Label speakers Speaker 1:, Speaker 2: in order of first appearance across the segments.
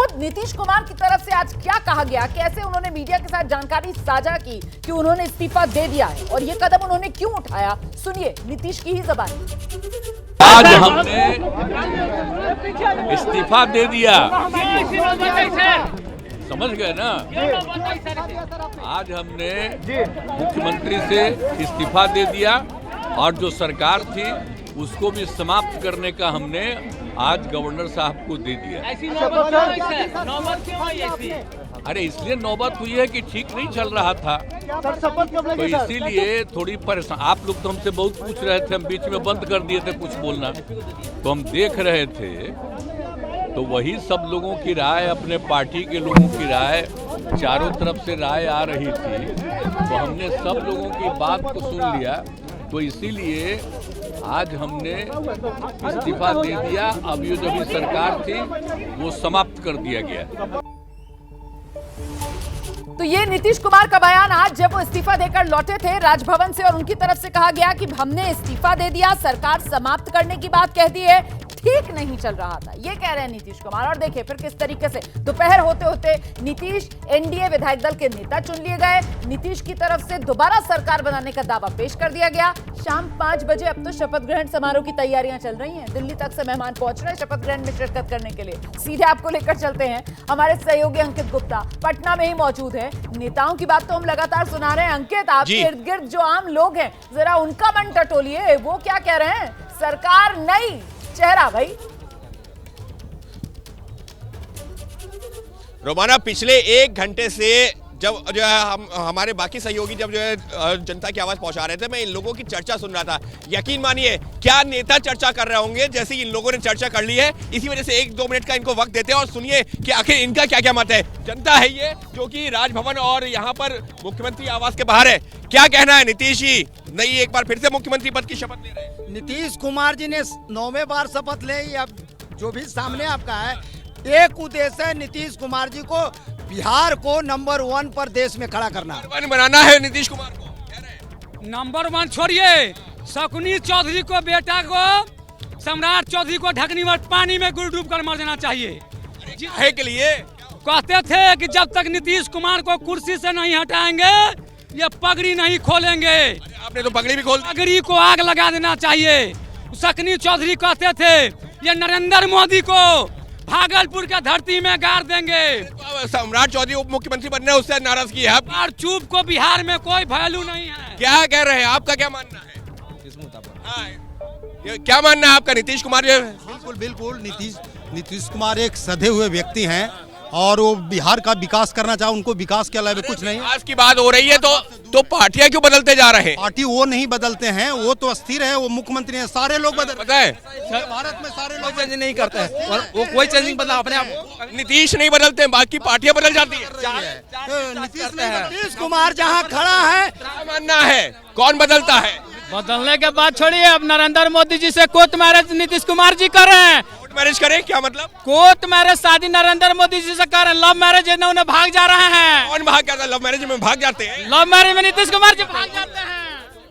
Speaker 1: खुद नीतीश कुमार की तरफ से आज क्या कहा गया, कैसे उन्होंने मीडिया के साथ जानकारी साझा की कि उन्होंने इस्तीफा दे दिया है और ये कदम उन्होंने क्यों उठाया, सुनिए नीतीश की ही ज़बानी।
Speaker 2: आज हमने इस्तीफा दे दिया, समझ गए ना। आज हमने मुख्यमंत्री से इस्तीफा दे दिया और जो सरकार थी उसको भी समाप्त करने का हमने आज गवर्नर साहब को दे दिया। अरे इसलिए नौबत हुई है कि ठीक नहीं चल रहा था, तो इसीलिए थोड़ी परेशान। आप लोग तो हमसे बहुत पूछ रहे थे, हम बीच में बंद कर दिए थे कुछ बोलना, तो हम देख रहे थे, तो वही सब लोगों की राय, अपने पार्टी के लोगों की राय, चारों तरफ से राय आ रही थी, तो हमने सब लोगों की बात को सुन लिया, तो इसीलिए आज हमने इस्तीफा दे दिया। अब ये जो भी सरकार थी वो समाप्त कर दिया गया।
Speaker 1: तो ये नीतीश कुमार का बयान आज जब वो इस्तीफा देकर लौटे थे राजभवन से, और उनकी तरफ से कहा गया कि हमने इस्तीफा दे दिया, सरकार समाप्त करने की बात कह दी है, ठीक नहीं चल रहा था, ये कह रहे हैं नीतीश कुमार। और देखिए फिर किस तरीके से दोपहर होते होते नीतीश एनडीए विधायक दल के नेता चुन लिए गए, नीतीश की तरफ से दोबारा सरकार बनाने का दावा पेश कर दिया गया। शाम 5 बजे अब तो शपथ ग्रहण समारोह की तैयारियां चल रही हैं, दिल्ली तक से मेहमान पहुंच रहे हैं शपथ ग्रहण में शिरकत करने के लिए। सीधे आपको लेकर चलते हैं, हमारे सहयोगी अंकित गुप्ता पटना में ही मौजूद है। नेताओं की बात तो हम लगातार सुना रहे हैं, अंकित आपके इर्द गिर्द जो आम लोग हैं जरा उनका मन टटोलिए, वो क्या कह रहे हैं? सरकार नई चेहरा भाई।
Speaker 3: रोमाना पिछले 1 घंटे से जब जो है हम हमारे बाकी सहयोगी जब जो है जनता की आवाज पहुंचा रहे थे, मैं इन लोगों की चर्चा सुन रहा था। यकीन मानिए क्या नेता चर्चा कर रहे होंगे जैसे इन लोगों ने चर्चा कर ली है। इसी वजह से 1-2 मिनट का इनको वक्त देते हैं और सुनिए कि आखिर इनका क्या क्या मत है। जनता है ये जो कि राजभवन और यहाँ पर मुख्यमंत्री आवास के बाहर है। क्या कहना है नीतीश जी, नई एक बार फिर से मुख्यमंत्री पद की शपथ ले रहे हैं?
Speaker 4: नीतीश कुमार जी ने 9वें बार शपथ ले, अब जो भी सामने आपका है, एक उद्देश्य है नीतीश कुमार जी को बिहार को नंबर 1 पर देश में खड़ा करना,
Speaker 3: बनाना है नीतीश कुमार को। कह रहे
Speaker 5: नंबर 1 छोड़िए, शकुनी चौधरी को, बेटा को, सम्राट चौधरी को ढकनी में पानी में गुड़ डूब कर मर जाना चाहिए।
Speaker 3: है के लिए
Speaker 5: कहते थे कि जब तक नीतीश कुमार को कुर्सी से नहीं हटाएंगे ये पगड़ी नहीं खोलेंगे।
Speaker 3: आपने तो पगड़ी भी खोल दी।
Speaker 5: पगड़ी को आग लगा देना चाहिए। शकुनी चौधरी कहते थे ये नरेंद्र मोदी को भागलपुर के धरती में गाड़ देंगे।
Speaker 3: सम्राट चौधरी उप मुख्यमंत्री बनने उससे नाराजगी है।
Speaker 5: और चुप को बिहार में कोई वैल्यू नहीं है।
Speaker 3: क्या कह रहे हैं, आपका क्या मानना है? क्या मानना है आपका नीतीश कुमार?
Speaker 6: बिल्कुल बिल्कुल, नीतीश कुमार एक सधे हुए व्यक्ति हैं और वो बिहार का विकास करना चाहे, उनको विकास के अलावा कुछ नहीं।
Speaker 3: विकास की बात हो रही है तो पार्टियां क्यों बदलते जा रहे हैं?
Speaker 6: पार्टी वो नहीं बदलते हैं, वो तो अस्थिर है, वो मुख्यमंत्री हैं, सारे लोग बदल,
Speaker 3: पता है
Speaker 6: भारत में सारे लोग
Speaker 7: चेंज नहीं करते हैं और वो कोई चेंज नहीं बदला अपने आप।
Speaker 3: नीतीश नहीं बदलते हैं, बाकी पार्टियां बदल जाती है।
Speaker 4: नीतीश कुमार जहां खड़ा है,
Speaker 3: क्या मानना है, कौन बदलता है?
Speaker 5: बदलने के बाद छोड़िए, अब नरेंद्र मोदी जी से कोर्ट मैरिज नीतीश कुमार जी कर रहे हैं।
Speaker 3: मैरिज करें क्या मतलब?
Speaker 5: कोर्ट मैरिज शादी नरेंद्र मोदी जी से कर रहे हैं। लव मैरिज उन्हें भाग जा रहे हैं।
Speaker 3: कौन भाग जाता है? लव मैरिज में भाग जाते हैं।
Speaker 5: लव मैरिज में नीतीश कुमार जी भाग जाते हैं,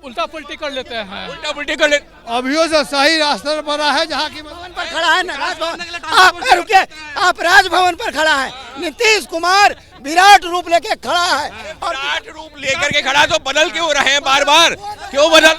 Speaker 5: उल्टा पुल्टी कर लेते हैं।
Speaker 3: उल्टा पुल्टी कर लेते।
Speaker 6: अभियो से सही रास्ते पर है, जहाँ की
Speaker 4: पर खड़ा है ना राजभवन। रुके, आप राजभवन पर खड़ा है, नीतीश कुमार विराट रूप लेके खड़ा है।
Speaker 3: विराट रूप लेकर के खड़ा, तो बदल क्यों रहे हैं बार बार? क्यों बदल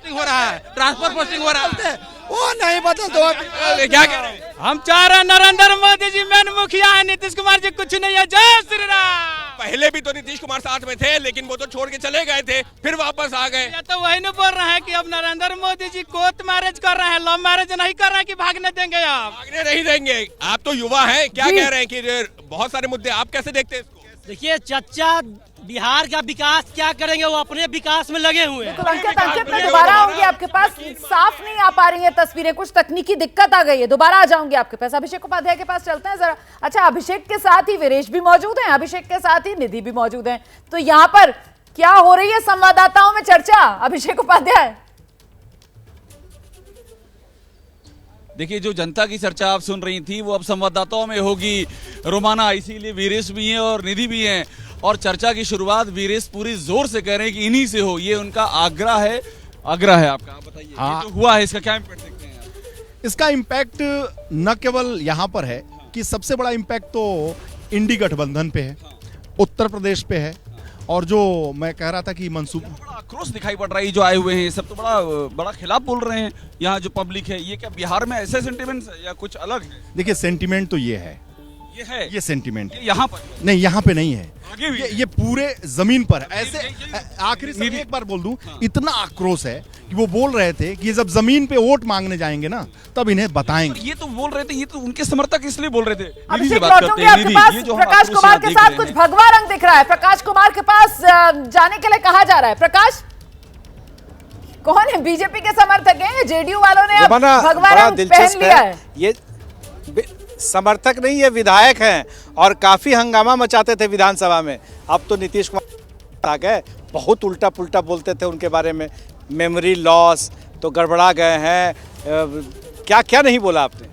Speaker 7: हो रहा है, ट्रांसफर पोस्टिंग हो रहा है,
Speaker 4: वो नहीं बदल दो।
Speaker 3: क्या कह रहे हैं?
Speaker 5: हम चाह रहे हैं नरेंद्र मोदी जी मेन मुखिया है, नीतीश कुमार जी कुछ नहीं है। जय श्री राम।
Speaker 3: पहले भी तो नीतीश कुमार साथ में थे, लेकिन वो तो छोड़ के चले गए थे, फिर वापस आ गए।
Speaker 5: ये तो वही नहीं बोल रहे हैं कि अब नरेंद्र मोदी जी कोर्ट मैरिज कर रहे हैं, लव मैरिज नहीं कर रहे हैं कि भागने देंगे। आप
Speaker 3: भागने नहीं देंगे। आप तो युवा हैं, क्या कह रहे हैं कि बहुत सारे मुद्दे आप कैसे देखते हैं इसको?
Speaker 8: देखिए चच्चा बिहार का विकास क्या करेंगे, वो अपने विकास में लगे हुए हैं।
Speaker 1: अंकित मैं दोबारा आऊंगी आपके पास, साफ नहीं आ पा रही है तस्वीरें, कुछ तकनीकी दिक्कत आ गई है, दोबारा आ जाऊंगी आपके पास। अभिषेक उपाध्याय के पास चलते हैं जरा। अच्छा, अभिषेक के साथ ही वीरेश भी मौजूद हैं, अभिषेक के साथ ही निधि भी मौजूद हैं, तो यहाँ पर क्या हो रही है संवाददाताओं में चर्चा? अभिषेक उपाध्याय।
Speaker 7: देखिए जो जनता की चर्चा आप सुन रही थी वो अब संवाददाताओं में होगी रोमाना, इसीलिए वीरेश भी हैं और निधि भी हैं। और चर्चा की शुरुआत वीरेश पूरी जोर से कह रहे हैं कि इन्हीं से हो, ये उनका आग्रह है। आपका, आप बताइए।
Speaker 6: हाँ।
Speaker 7: जो हुआ है इसका क्या इम्पैक्ट देखते हैं आप?
Speaker 6: इसका इम्पैक्ट न केवल यहाँ पर है,
Speaker 9: कि सबसे बड़ा इम्पैक्ट तो इंडी गठबंधन पे है, उत्तर प्रदेश पे है, और जो मैं कह रहा था कि
Speaker 7: बड़ा आक्रोश दिखाई पड़ रहा है, जो आए हुए हैं सब तो बड़ा खिलाफ बोल रहे हैं यहाँ जो पब्लिक है। ये क्या बिहार में ऐसे सेंटिमेंट्स है या कुछ अलग है?
Speaker 9: देखिए सेंटिमेंट तो ये है, ये सेंटिमेंट
Speaker 7: यहाँ पर
Speaker 9: नहीं, यहाँ पे नहीं है,
Speaker 7: आगे भी
Speaker 9: ये पूरे जमीन पर ऐसे। आखिरी समय एक बार बोल दूं, इतना आक्रोश है कि वो बोल रहे थे कि जब जमीन पे वोट मांगने जाएंगे ना तब इन्हें बताएंगे।
Speaker 7: ये तो बोल रहे थे, ये तो उनके समर्थक इसलिए बोल रहे थे।
Speaker 1: अभिषेक लौटूंगी आपके पास। प्रकाश कुमार के साथ कुछ भगवा रंग दिख रहा है, प्रकाश कुमार के पास जाने के लिए कहा जा रहा है। प्रकाश कौन है? बीजेपी के समर्थक हैं, जेडीयू वालों ने अब भगवा रंग पहन लिया है।
Speaker 10: ये समर्थक नहीं, ये विधायक हैं और काफी हंगामा मचाते थे विधानसभा में। अब तो नीतीश कुमार आ गए, बहुत उल्टा पुल्टा बोलते थे उनके बारे में, मेमोरी लॉस तो गड़बड़ा गए हैं, क्या क्या नहीं बोला आपने?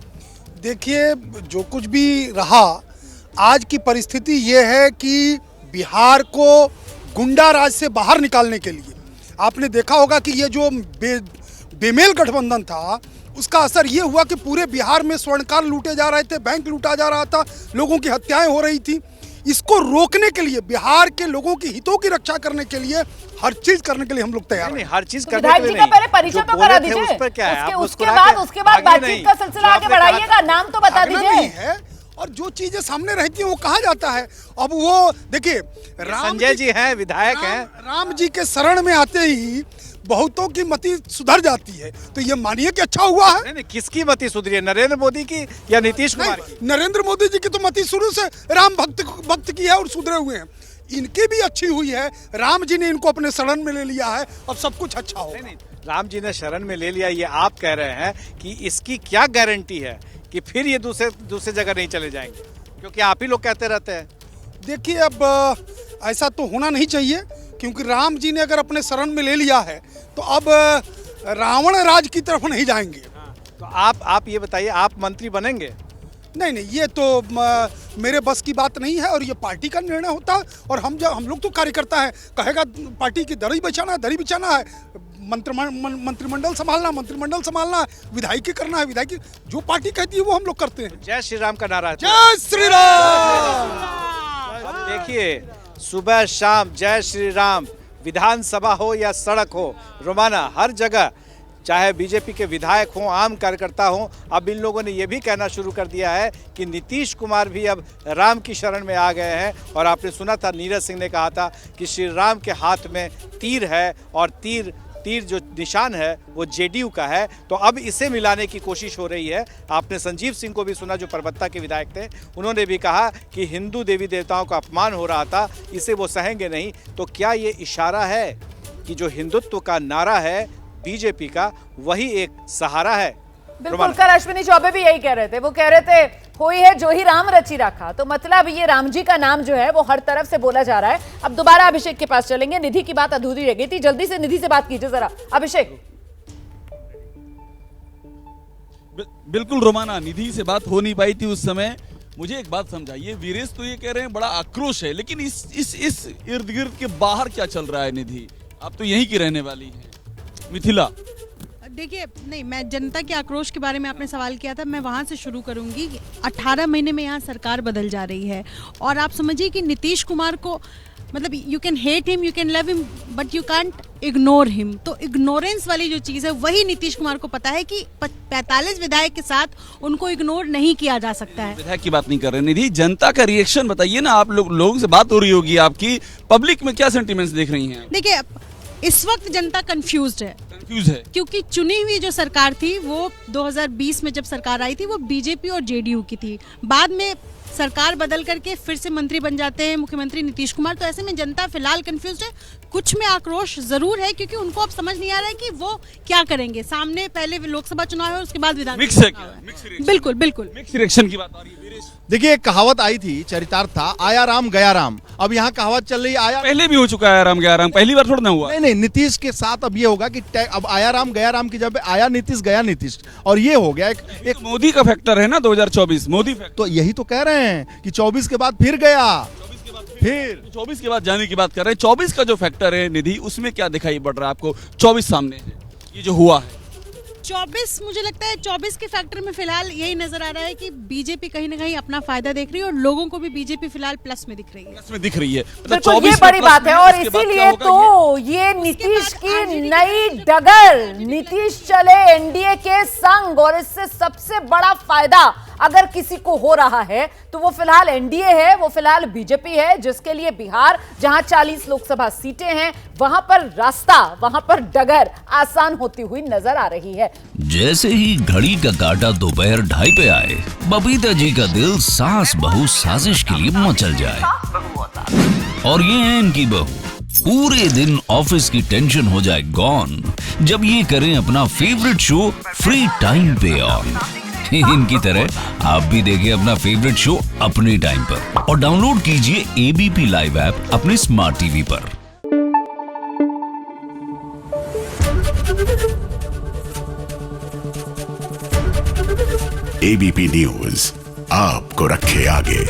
Speaker 11: देखिए जो कुछ भी रहा, आज की परिस्थिति ये है कि बिहार को गुंडा राज से बाहर निकालने के लिए आपने देखा होगा कि ये जो बेमेल गठबंधन था उसका असर ये हुआ कि पूरे बिहार में स्वर्णकार लूटे जा रहे थे, बैंक लूटा जा रहा था, लोगों की हत्याएं हो रही थी। इसको रोकने के लिए, बिहार के लोगों की हितों की रक्षा करने के लिए हर चीज करने के लिए हम लोग तैयार हैं।
Speaker 10: हर चीज करने के लिए नहीं।
Speaker 1: पहले परिचय तो करा दीजिए, उसके बाद बातचीत का सिलसिला आगे बढ़ाइएगा, नाम तो बता दीजिए।
Speaker 11: और जो चीजें सामने रहती हैं वो कहा जाता है। अब वो देखिए,
Speaker 10: संजय जी हैं, विधायक हैं,
Speaker 11: राम जी के शरण में आते ही बहुतों की मति सुधर जाती है, तो ये मानिए कि अच्छा हुआ है।
Speaker 10: नहीं, किसकी मति सुधरी है, नरेंद्र मोदी की या नीतीश कुमार की?
Speaker 11: नरेंद्र मोदी जी की तो मति शुरू से राम भक्त की है और सुधरे हुए हैं। इनकी भी अच्छी हुई है, राम जी ने इनको अपने शरण में ले लिया है, अब सब कुछ अच्छा हो।
Speaker 10: नहीं, राम जी ने शरण में ले लिया, ये आप कह रहे हैं कि इसकी क्या गारंटी है कि फिर ये दूसरे जगह नहीं चले जाएंगे, क्योंकि आप ही लोग कहते रहते हैं।
Speaker 11: देखिए अब ऐसा तो होना नहीं चाहिए, क्योंकि राम जी ने अगर अपने शरण में ले लिया है तो अब रावण राज की तरफ नहीं जाएंगे।
Speaker 10: तो आप ये बताइए, आप मंत्री बनेंगे?
Speaker 11: नहीं, ये तो मेरे बस की बात नहीं है और ये पार्टी का निर्णय होता है। और हम लोग तो कार्यकर्ता हैं, कहेगा पार्टी की दरी बिछाना है, मंत्रिमंडल संभालना है, विधायकी करना है, विधायकी जो पार्टी कहती है वो हम लोग करते हैं।
Speaker 10: जय श्री राम का नारा है।
Speaker 11: जय श्री राम।
Speaker 10: अब देखिए, सुबह शाम जय श्री राम, विधानसभा हो या सड़क हो, रोमाना हर जगह, चाहे बीजेपी के विधायक हों, आम कार्यकर्ता हों, अब इन लोगों ने ये भी कहना शुरू कर दिया है कि नीतीश कुमार भी अब राम की शरण में आ गए हैं। और आपने सुना था, नीरज सिंह ने कहा था कि श्री राम के हाथ में तीर है और तीर जो निशान है वो जेडीयू का है, तो अब इसे मिलाने की कोशिश हो रही है। आपने संजीव सिंह को भी सुना, जो परबत्ता के विधायक थे, उन्होंने भी कहा कि हिंदू देवी देवताओं का अपमान हो रहा था, इसे वो सहेंगे नहीं। तो क्या ये इशारा है कि जो हिंदुत्व का नारा है बीजेपी का, वही एक सहारा है?
Speaker 1: बिल्कुल, कल अश्विनी चौबे भी यही कह रहे थे, वो कह रहे थे होई है जो ही राम रची रखा। तो मतलब ये राम जी का नाम जो है वो हर तरफ से बोला जा रहा है। अब दोबारा अभिषेक के पास चलेंगे, निधि की बात अधूरी रह गई थी, जल्दी से निधि से बात कीजिए जरा अभिषेक।
Speaker 7: बिल्कुल रोमाना, निधि से बात हो नहीं पाई थी उस समय। मुझे एक बात समझाइए, वीरेश तो ये कह रहे हैं बड़ा आक्रोश है, लेकिन इस इर्द गिर्द के बाहर क्या चल रहा है? निधि, आप तो यहीं की रहने वाली है, मिथिला।
Speaker 12: देखिए, नहीं, मैं जनता के आक्रोश के बारे में आपने सवाल किया था, मैं वहाँ से शुरू करूँगी। 18 महीने में यहाँ सरकार बदल जा रही है और आप समझिए कि नीतीश कुमार को, मतलब you can hate him, you can love him, but you can't ignore him. तो इग्नोरेंस वाली जो चीज़ है वही नीतीश कुमार को पता है कि 45 विधायक के साथ उनको इग्नोर नहीं किया जा सकता है।
Speaker 7: विधायक की बात नहीं कर रहे निधि, जनता का रिएक्शन बताइए ना। आप लोगों से बात हो रही होगी आपकी, पब्लिक में क्या सेंटिमेंट्स देख रही हैं?
Speaker 12: देखिए, इस वक्त जनता कंफ्यूज है, क्योंकि चुनी हुई जो सरकार थी वो 2020 में जब सरकार आई थी वो बीजेपी और जेडीयू की थी। बाद में सरकार बदल करके फिर से मंत्री बन जाते हैं मुख्यमंत्री नीतीश कुमार। तो ऐसे में जनता फिलहाल कंफ्यूज है, कुछ में आक्रोश जरूर है, क्योंकि उनको अब समझ नहीं आ रहा है कि वो क्या करेंगे। सामने पहले लोकसभा चुनाव है, उसके बाद विधानसभा चुनाव है। बिल्कुल मिक्स रिएक्शन
Speaker 7: की बात आ रही है।
Speaker 9: देखिए, एक कहावत आई थी, चरितार्थ था, आया राम गया राम। अब यहाँ कहावत चल रही, आया
Speaker 7: पहले भी हो चुका है आया राम गया राम, पहली बार थोड़ा ना हुआ।
Speaker 9: नहीं, नीतीश के साथ अब ये होगा कि अब आया राम गया राम की जब आया नीतीश गया नीतीश, और ये हो गया एक
Speaker 7: मोदी का फैक्टर है ना, 2024 मोदी फैक्टर।
Speaker 9: तो यही तो कह रहे हैं कि 24 के बाद फिर गया, फिर
Speaker 7: 24 के बाद जाने की बात कर रहे हैं। 24 का जो फैक्टर है निधि, उसमें क्या दिखाई पड़ रहा है आपको? 24 सामने है, ये जो हुआ है
Speaker 12: 24 मुझे लगता है 24 के फैक्टर में फिलहाल यही नजर आ रहा है कि बीजेपी कहीं ना कहीं अपना फायदा देख रही है और लोगों को भी बीजेपी फिलहाल प्लस में दिख रही है।
Speaker 7: प्लस में दिख रही है,
Speaker 1: बिल्कुल ये बड़ी बात है। और इसीलिए तो ये नीतीश की नई डगर, नीतीश चले एनडीए के संग, और इससे सबसे बड़ा फायदा अगर किसी को हो रहा है तो वो फिलहाल एनडीए है, वो फिलहाल बीजेपी है, जिसके लिए बिहार जहां 40 लोकसभा सीटें हैं वहां पर रास्ता, वहां पर डगर आसान होती हुई नजर आ रही है।
Speaker 13: जैसे ही घड़ी का काटा दोपहर 2:30 पे आए, बबीता जी का दिल सास बहू साजिश के लिए मचल जाए। और ये है इनकी बहू, पूरे दिन ऑफिस की टेंशन हो जाए गॉन जब ये करें अपना फेवरेट शो फ्री टाइम पे ऑन। इनकी तरह आप भी देखिए अपना फेवरेट शो अपने टाइम पर और डाउनलोड कीजिए एबीपी लाइव ऐप अपने स्मार्ट टीवी पर।
Speaker 14: एबीपी न्यूज आपको रखे आगे।